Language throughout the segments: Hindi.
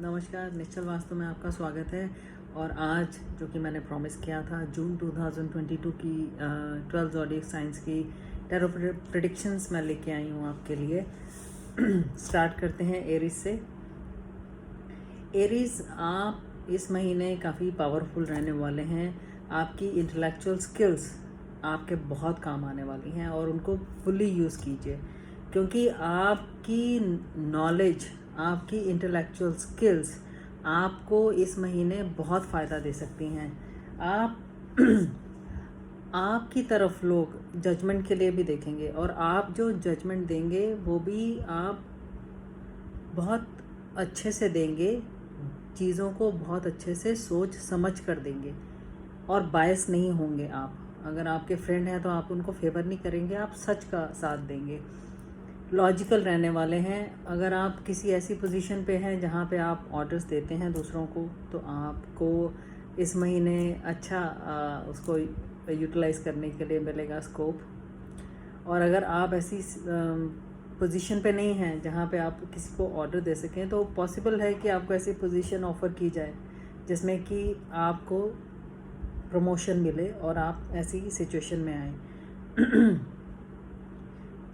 नमस्कार, निश्चल वास्तु में आपका स्वागत है। और आज जो कि मैंने प्रॉमिस किया था जून 2022 की 12 ज़ोडिएक साइंस की टैरो प्रेडिक्शंस मैं लेके आई हूँ आपके लिए। स्टार्ट करते हैं एरीज से। एरीज, आप इस महीने काफ़ी पावरफुल रहने वाले हैं। आपकी इंटेलेक्चुअल स्किल्स आपके बहुत काम आने वाली हैं और उनको फुल्ली यूज़ कीजिए, क्योंकि आपकी नॉलेज, आपकी इंटेलेक्चुअल स्किल्स आपको इस महीने बहुत फ़ायदा दे सकती हैं। आप आपकी तरफ लोग जजमेंट के लिए भी देखेंगे और आप जो जजमेंट देंगे वो भी आप बहुत अच्छे से देंगे, चीज़ों को बहुत अच्छे से सोच समझ कर देंगे और बायस नहीं होंगे। आप अगर आपके फ्रेंड हैं तो आप उनको फेवर नहीं करेंगे, आप सच का साथ देंगे। लॉजिकल रहने वाले हैं। अगर आप किसी ऐसी पोजीशन पे हैं जहाँ पे आप ऑर्डर्स देते हैं दूसरों को, तो आपको इस महीने अच्छा उसको यूटिलाइज़ करने के लिए मिलेगा स्कोप। और अगर आप ऐसी पोजीशन पे नहीं हैं जहाँ पे आप किसी को ऑर्डर दे सकें, तो पॉसिबल है कि आपको ऐसी पोजीशन ऑफ़र की जाए जिसमें कि आपको प्रमोशन मिले और आप ऐसी सिचुएशन में आए।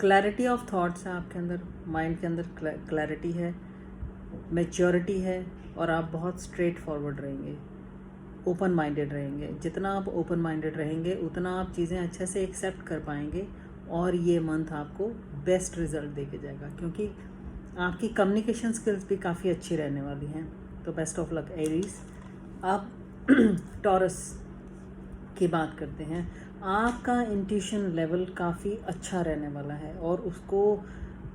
क्लैरिटी ऑफ थॉट्स है आपके अंदर, माइंड के अंदर क्लैरिटी है, मैच्योरिटी है और आप बहुत स्ट्रेट फॉरवर्ड रहेंगे, ओपन माइंडेड रहेंगे। जितना आप ओपन माइंडेड रहेंगे उतना आप चीज़ें अच्छे से एक्सेप्ट कर पाएंगे और ये मंथ आपको बेस्ट रिजल्ट दे के जाएगा, क्योंकि आपकी कम्युनिकेशन स्किल्स भी काफ़ी अच्छी रहने वाली हैं। तो बेस्ट ऑफ लक एरीज। आप टॉरस की बात करते हैं। आपका इंट्यूशन लेवल काफ़ी अच्छा रहने वाला है और उसको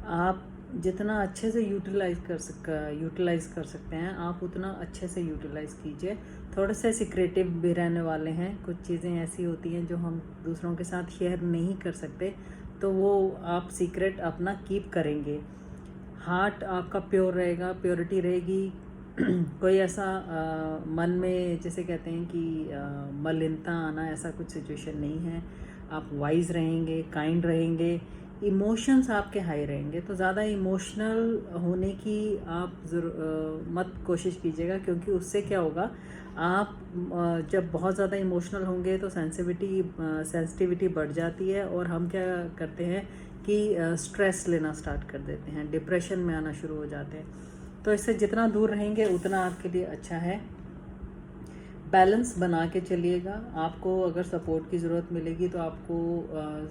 आप जितना अच्छे से यूटिलाइज़ कर सकते हैं आप उतना अच्छे से यूटिलाइज़ कीजिए। थोड़े से सिक्रेटिव भी रहने वाले हैं। कुछ चीज़ें ऐसी होती हैं जो हम दूसरों के साथ शेयर नहीं कर सकते, तो वो आप सीक्रेट अपना कीप करेंगे। हार्ट आपका प्योर रहेगा, प्योरिटी रहेगी। कोई ऐसा मन में जैसे कहते हैं कि मलिनता आना, ऐसा कुछ सिचुएशन नहीं है। आप वाइज रहेंगे, काइंड रहेंगे, इमोशंस आपके हाई रहेंगे। तो ज़्यादा इमोशनल होने की आप मत कोशिश कीजिएगा, क्योंकि उससे क्या होगा, आप जब बहुत ज़्यादा इमोशनल होंगे तो सेंसिटिविटी बढ़ जाती है और हम क्या करते हैं कि स्ट्रेस लेना स्टार्ट कर देते हैं, डिप्रेशन में आना शुरू हो जाते हैं। तो इससे जितना दूर रहेंगे उतना आपके लिए अच्छा है। बैलेंस बना के चलिएगा। आपको अगर सपोर्ट की ज़रूरत मिलेगी तो आपको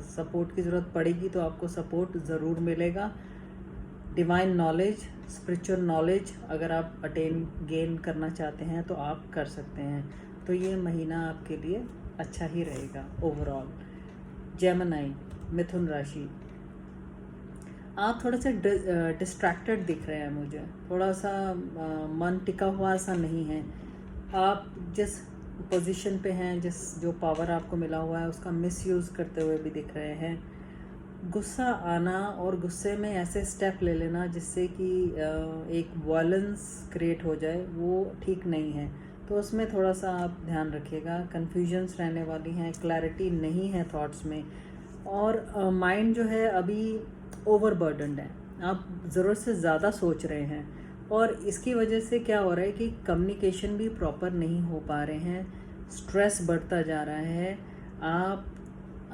सपोर्ट की ज़रूरत पड़ेगी तो आपको सपोर्ट ज़रूर मिलेगा। डिवाइन नॉलेज, स्पिरिचुअल नॉलेज अगर आप गेन करना चाहते हैं तो आप कर सकते हैं। तो ये महीना आपके लिए अच्छा ही रहेगा ओवरऑल। जेमिनी, मिथुन राशि, आप थोड़ा सा डिस्ट्रैक्टेड दिख रहे हैं मुझे। थोड़ा सा मन टिका हुआ सा नहीं है। आप जिस पोजीशन पे हैं, जो पावर आपको मिला हुआ है उसका मिसयूज़ करते हुए भी दिख रहे हैं। गुस्सा आना और गुस्से में ऐसे स्टेप ले लेना जिससे कि एक वॉयलेंस क्रिएट हो जाए, वो ठीक नहीं है। तो उसमें थोड़ा सा आप ध्यान रखिएगा। कन्फ्यूजन्स रहने वाली हैं, क्लैरिटी नहीं है थॉट्स में, और माइंड जो है अभी ओवरबर्डनड है। आप ज़रूरत से ज़्यादा सोच रहे हैं और इसकी वजह से क्या हो रहा है कि कम्युनिकेशन भी प्रॉपर नहीं हो पा रहे हैं, स्ट्रेस बढ़ता जा रहा है। आप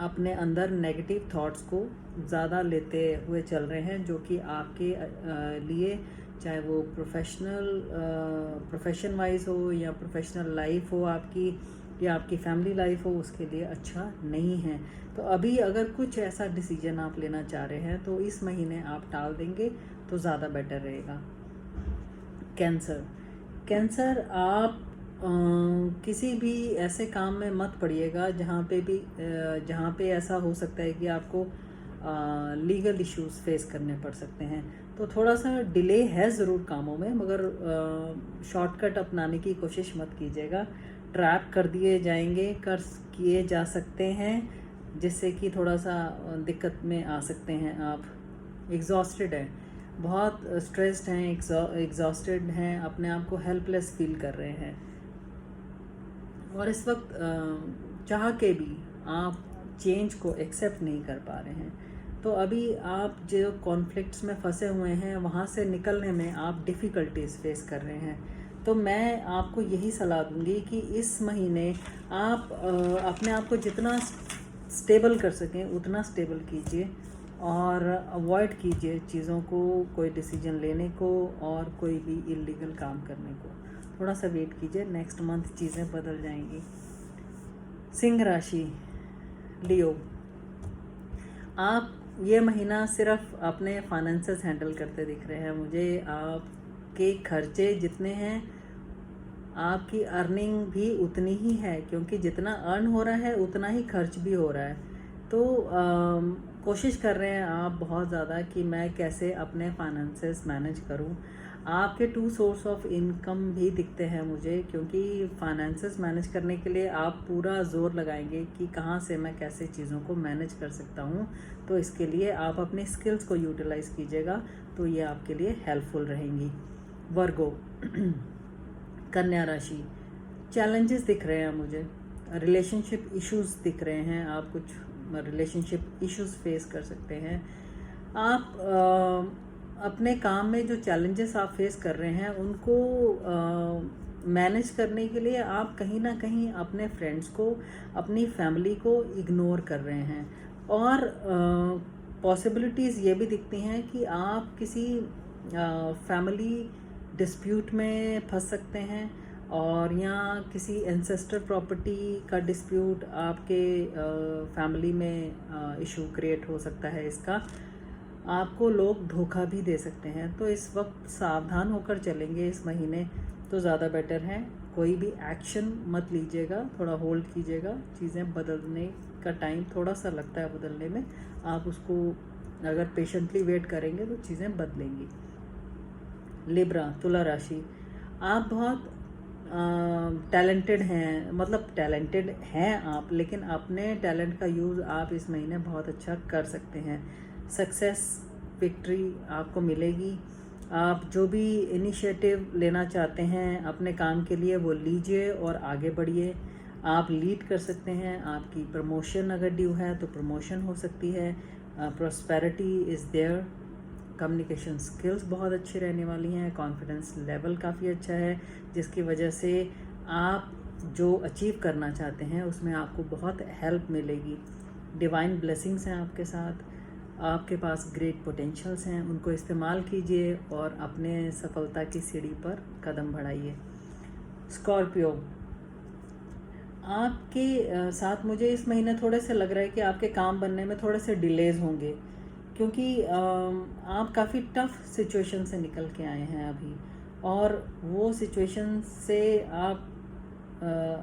अपने अंदर नेगेटिव थॉट्स को ज़्यादा लेते हुए चल रहे हैं, जो कि आपके लिए, चाहे वो प्रोफेशन वाइज हो या प्रोफेशनल लाइफ हो आपकी या आपकी फैमिली लाइफ हो, उसके लिए अच्छा नहीं है। तो अभी अगर कुछ ऐसा डिसीजन आप लेना चाह रहे हैं तो इस महीने आप टाल देंगे तो ज़्यादा बेटर रहेगा। कैंसर, आप किसी भी ऐसे काम में मत पड़िएगा जहाँ पे ऐसा हो सकता है कि आपको लीगल इश्यूज फेस करने पड़ सकते हैं। तो थोड़ा सा डिले है ज़रूर कामों में, मगर शॉर्टकट अपनाने की कोशिश मत कीजिएगा। ट्रैप कर किए जा सकते हैं, जिससे कि थोड़ा सा दिक्कत में आ सकते हैं आप। एग्जॉस्टेड है, बहुत स्ट्रेस्ड हैं, एग्जॉस्टेड हैं, अपने आप को हेल्पलेस फील कर रहे हैं और इस वक्त चाह के भी आप चेंज को एक्सेप्ट नहीं कर पा रहे हैं। तो अभी आप जो कॉन्फ्लिक्ट्स में फंसे हुए हैं वहाँ से निकलने में आप डिफ़िकल्टीज फेस कर रहे हैं। तो मैं आपको यही सलाह दूंगी कि इस महीने आप अपने आप को जितना स्टेबल कर सकें उतना स्टेबल कीजिए और अवॉइड कीजिए चीज़ों को, कोई डिसीजन लेने को और कोई भी इलीगल काम करने को। थोड़ा सा वेट कीजिए, नेक्स्ट मंथ चीज़ें बदल जाएंगी। सिंह राशि, लियो, आप ये महीना सिर्फ अपने फाइनेंसेस हैंडल करते दिख रहे हैं मुझे। आपके खर्चे जितने हैं आपकी अर्निंग भी उतनी ही है, क्योंकि जितना अर्न हो रहा है उतना ही खर्च भी हो रहा है। तो कोशिश कर रहे हैं आप बहुत ज़्यादा कि मैं कैसे अपने फाइनेंसेस मैनेज करूं। आपके 2 सोर्स ऑफ इनकम भी दिखते हैं मुझे, क्योंकि फाइनेंसेस मैनेज करने के लिए आप पूरा जोर लगाएंगे कि कहां से मैं कैसे चीज़ों को मैनेज कर सकता हूं। तो इसके लिए आप अपने स्किल्स को यूटिलाइज़ कीजिएगा, तो ये आपके लिए हेल्पफुल रहेंगी। वर्गो, कन्या राशि, चैलेंजेस दिख रहे हैं मुझे, रिलेशनशिप इश्यूज दिख रहे हैं, आप कुछ रिलेशनशिप इश्यूज फेस कर सकते हैं। आप अपने काम में जो चैलेंजेस आप फेस कर रहे हैं उनको मैनेज करने के लिए आप कहीं ना कहीं अपने फ्रेंड्स को, अपनी फैमिली को इग्नोर कर रहे हैं। और पॉसिबिलिटीज़ ये भी दिखती हैं कि आप किसी फैमिली डिस्प्यूट में फंस सकते हैं, और या किसी एंसेस्टर प्रॉपर्टी का डिस्प्यूट आपके फैमिली में इशू क्रिएट हो सकता है। इसका आपको लोग धोखा भी दे सकते हैं। तो इस वक्त सावधान होकर चलेंगे इस महीने तो ज़्यादा बेटर है। कोई भी एक्शन मत लीजिएगा, थोड़ा होल्ड कीजिएगा। चीज़ें बदलने का टाइम थोड़ा सा लगता है बदलने में, आप उसको अगर पेशेंटली वेट करेंगे तो चीज़ें बदलेंगी। लिब्रा, तुला राशि, आप बहुत टैलेंटेड हैं, मतलब टैलेंटेड हैं आप, लेकिन अपने टैलेंट का यूज़ आप इस महीने बहुत अच्छा कर सकते हैं। सक्सेस, विक्ट्री आपको मिलेगी। आप जो भी इनिशिएटिव लेना चाहते हैं अपने काम के लिए वो लीजिए और आगे बढ़िए। आप लीड कर सकते हैं। आपकी प्रमोशन अगर ड्यू है तो प्रमोशन हो सकती है। Prosperity is there. Communication skills बहुत अच्छी रहने वाली हैं। कॉन्फिडेंस लेवल काफ़ी अच्छा है, जिसकी वजह से आप जो अचीव करना चाहते हैं उसमें आपको बहुत हेल्प मिलेगी। डिवाइन ब्लेसिंग्स हैं आपके साथ, आपके पास ग्रेट पोटेंशियल्स हैं, उनको इस्तेमाल कीजिए और अपने सफलता की सीढ़ी पर कदम बढ़ाइए। स्कॉर्पियो, आपके साथ मुझे इस महीने थोड़े से लग रहा है कि आपके काम बनने में थोड़े से डिलेज होंगे, क्योंकि आप काफ़ी टफ सिचुएशन से निकल के आए हैं अभी, और वो सिचुएशन से आप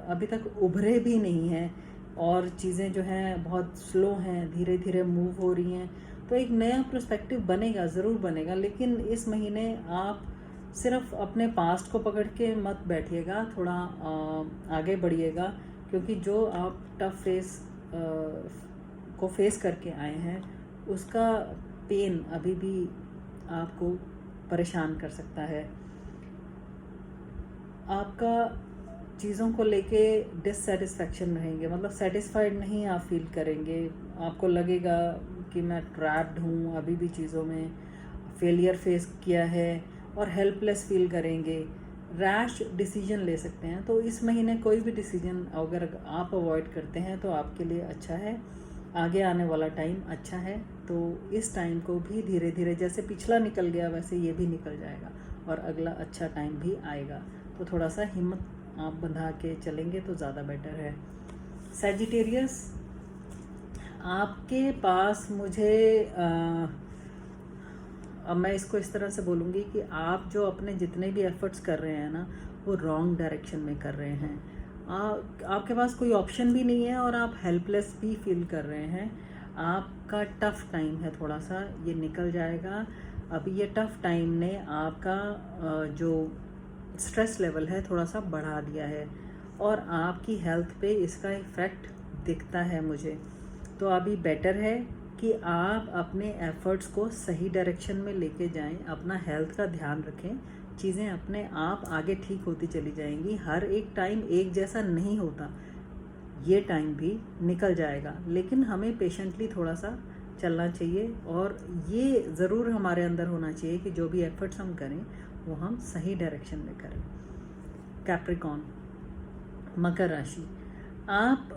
अभी तक उभरे भी नहीं हैं, और चीज़ें जो हैं बहुत स्लो हैं, धीरे धीरे मूव हो रही हैं। तो एक नया पर्सपेक्टिव बनेगा, ज़रूर बनेगा, लेकिन इस महीने आप सिर्फ अपने पास्ट को पकड़ के मत बैठिएगा, थोड़ा आगे बढ़िएगा, क्योंकि जो आप टफ फेस को फेस करके आए हैं उसका पेन अभी भी आपको परेशान कर सकता है। आपका चीज़ों को लेके डिससेटिस्फैक्शन रहेंगे, मतलब सेटिस्फाइड नहीं आप फील करेंगे। आपको लगेगा कि मैं ट्रैप्ड हूँ अभी भी चीज़ों में, फेलियर फेस किया है, और हेल्पलेस फील करेंगे। रैश डिसीजन ले सकते हैं। तो इस महीने कोई भी डिसीजन अगर आप अवॉइड करते हैं तो आपके लिए अच्छा है। आगे आने वाला टाइम अच्छा है, तो इस टाइम को भी धीरे धीरे, जैसे पिछला निकल गया वैसे ये भी निकल जाएगा और अगला अच्छा टाइम भी आएगा। तो थोड़ा सा हिम्मत आप बंधा के चलेंगे तो ज़्यादा बेटर है। सैजिटेरियस, आपके पास मुझे अब मैं इसको इस तरह से बोलूँगी कि आप जो अपने जितने भी एफर्ट्स कर रहे हैं ना, वो रॉन्ग डायरेक्शन में कर रहे हैं। आपके पास कोई ऑप्शन भी नहीं है और आप हेल्पलेस भी फील कर रहे हैं। आपका टफ टाइम है, थोड़ा सा ये निकल जाएगा। अभी ये टफ टाइम ने आपका जो स्ट्रेस लेवल है थोड़ा सा बढ़ा दिया है, और आपकी हेल्थ पे इसका इफ़ेक्ट दिखता है मुझे। तो अभी बेटर है कि आप अपने एफर्ट्स को सही डायरेक्शन में लेके जाएं, अपना हेल्थ का ध्यान रखें, चीज़ें अपने आप आगे ठीक होती चली जाएंगी। हर एक टाइम एक जैसा नहीं होता, ये टाइम भी निकल जाएगा, लेकिन हमें पेशेंटली थोड़ा सा चलना चाहिए, और ये ज़रूर हमारे अंदर होना चाहिए कि जो भी एफर्ट्स हम करें वो हम सही डायरेक्शन में करें। कैप्रिकॉन, मकर राशि, आप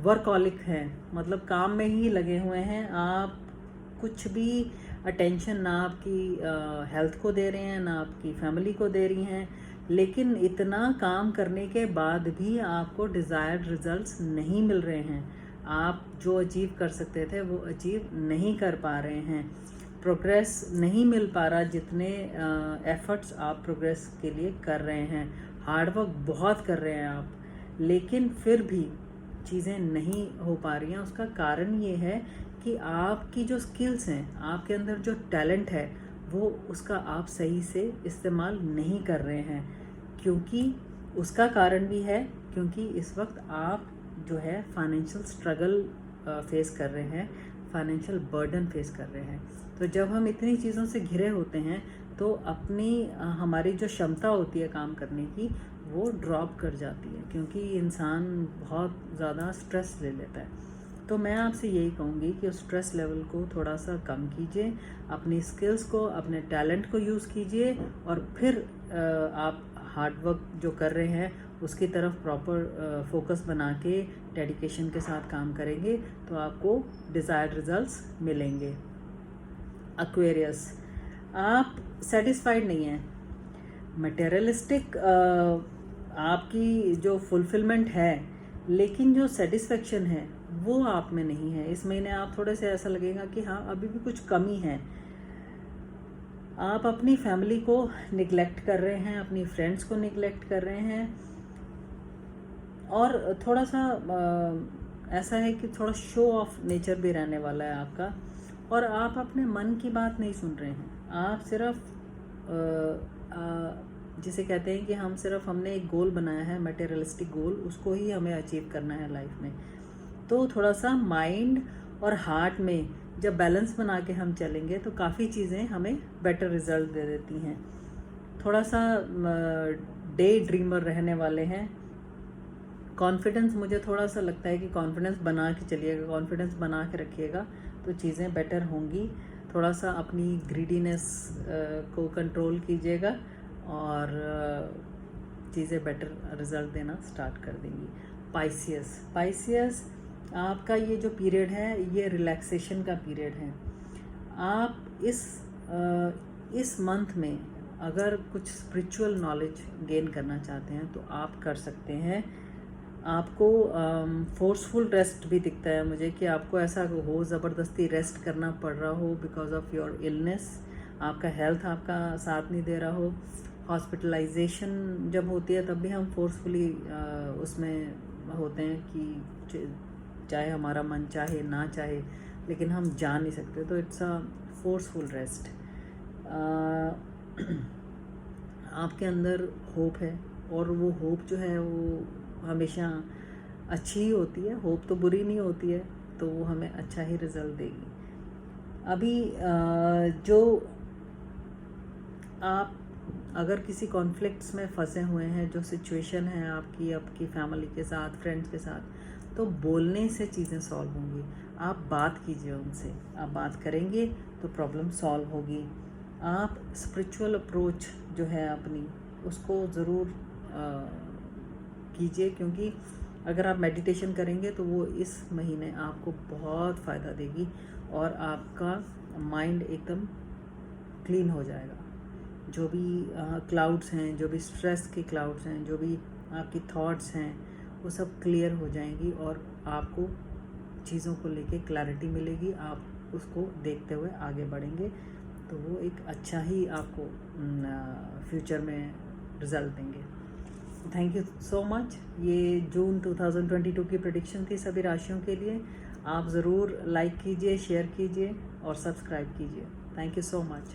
वर्कॉलिक हैं, मतलब काम में ही लगे हुए हैं। आप कुछ भी अटेंशन ना आपकी हेल्थ को दे रहे हैं, ना आपकी फैमिली को दे रही हैं, लेकिन इतना काम करने के बाद भी आपको डिज़ायर्ड रिजल्ट्स नहीं मिल रहे हैं। आप जो अचीव कर सकते थे वो अचीव नहीं कर पा रहे हैं, प्रोग्रेस नहीं मिल पा रहा जितने एफर्ट्स आप प्रोग्रेस के लिए कर रहे हैं। हार्डवर्क बहुत कर रहे हैं आप, लेकिन फिर भी चीज़ें नहीं हो पा रही हैं। उसका कारण ये है कि आपकी जो स्किल्स हैं, आपके अंदर जो टैलेंट है, वो उसका आप सही से इस्तेमाल नहीं कर रहे हैं। क्योंकि उसका कारण भी है क्योंकि इस वक्त आप जो है फाइनेंशियल स्ट्रगल फेस कर रहे हैं, फाइनेंशियल बर्डन फेस कर रहे हैं। तो जब हम इतनी चीज़ों से घिरे होते हैं तो अपनी हमारी जो क्षमता होती है काम करने की वो ड्रॉप कर जाती है, क्योंकि इंसान बहुत ज़्यादा स्ट्रेस ले लेता है। तो मैं आपसे यही कहूँगी कि उस स्ट्रेस लेवल को थोड़ा सा कम कीजिए, अपनी स्किल्स को, अपने टैलेंट को यूज़ कीजिए, और फिर आप हार्डवर्क जो कर रहे हैं उसकी तरफ प्रॉपर फोकस बना के डेडिकेशन के साथ काम करेंगे तो आपको डिज़ायर्ड रिजल्ट्स मिलेंगे। एक्वेरियस, आप सेटिस्फाइड नहीं हैं, मटेरियलिस्टिक आपकी जो फुलफिलमेंट है, लेकिन जो सेटिस्फेक्शन है वो आप में नहीं है। इस महीने आप थोड़े से ऐसा लगेगा कि हाँ अभी भी कुछ कमी है। आप अपनी फैमिली को निगलेक्ट कर रहे हैं, अपनी फ्रेंड्स को निगलेक्ट कर रहे हैं, और थोड़ा सा ऐसा है कि थोड़ा शो ऑफ नेचर भी रहने वाला है आपका, और आप अपने मन की बात नहीं सुन रहे हैं। आप सिर्फ जिसे कहते हैं कि हमने एक गोल बनाया है, मटेरियलिस्टिक गोल, उसको ही हमें अचीव करना है लाइफ में। तो थोड़ा सा माइंड और हार्ट में जब बैलेंस बना के हम चलेंगे तो काफ़ी चीज़ें हमें बेटर रिजल्ट दे देती हैं। थोड़ा सा डे ड्रीमर रहने वाले हैं। कॉन्फिडेंस, मुझे थोड़ा सा लगता है कि कॉन्फिडेंस बना के चलिएगा, कॉन्फिडेंस बना के रखिएगा तो चीज़ें बेटर होंगी। थोड़ा सा अपनी ग्रीडीनेस को कंट्रोल कीजिएगा और चीज़ें बेटर रिजल्ट देना स्टार्ट कर देंगी। पाइसियस, आपका ये जो पीरियड है ये रिलैक्सेशन का पीरियड है। आप इस मंथ में अगर कुछ स्पिरिचुअल नॉलेज गेन करना चाहते हैं तो आप कर सकते हैं। आपको फोर्सफुल रेस्ट भी दिखता है मुझे, कि आपको ऐसा हो ज़बरदस्ती रेस्ट करना पड़ रहा हो बिकॉज ऑफ योर इलनेस, आपका हेल्थ आपका साथ नहीं दे रहा हो। हॉस्पिटलाइजेशन जब होती है तब भी हम फोर्सफुली उसमें होते हैं कि चाहे हमारा मन चाहे ना चाहे, लेकिन हम जा नहीं सकते, तो इट्स अ फोर्सफुल रेस्ट। आपके अंदर होप है, और वो होप जो है वो हमेशा अच्छी ही होती है, होप तो बुरी नहीं होती है, तो वो हमें अच्छा ही रिजल्ट देगी। अभी जो आप अगर किसी कॉन्फ्लिक्ट्स में फंसे हुए हैं, जो सिचुएशन है आपकी फैमिली के साथ, फ्रेंड्स के साथ, तो बोलने से चीज़ें सॉल्व होंगी। आप बात कीजिए उनसे, आप बात करेंगे तो प्रॉब्लम सॉल्व होगी। आप स्पिरिचुअल अप्रोच जो है अपनी, उसको ज़रूर कीजिए, क्योंकि अगर आप मेडिटेशन करेंगे तो वो इस महीने आपको बहुत फ़ायदा देगी और आपका माइंड एकदम क्लीन हो जाएगा। जो भी क्लाउड्स हैं, जो भी स्ट्रेस के क्लाउड्स हैं, जो भी आपकी थॉट्स हैं, वो सब क्लियर हो जाएंगी और आपको चीज़ों को लेके क्लैरिटी मिलेगी। आप उसको देखते हुए आगे बढ़ेंगे तो वो एक अच्छा ही आपको फ्यूचर में रिज़ल्ट देंगे। Thank you so much. ये जून 2022 की प्रेडिक्शन थी सभी राशियों के लिए। आप ज़रूर लाइक कीजिए, शेयर कीजिए और सब्सक्राइब कीजिए। Thank you so much.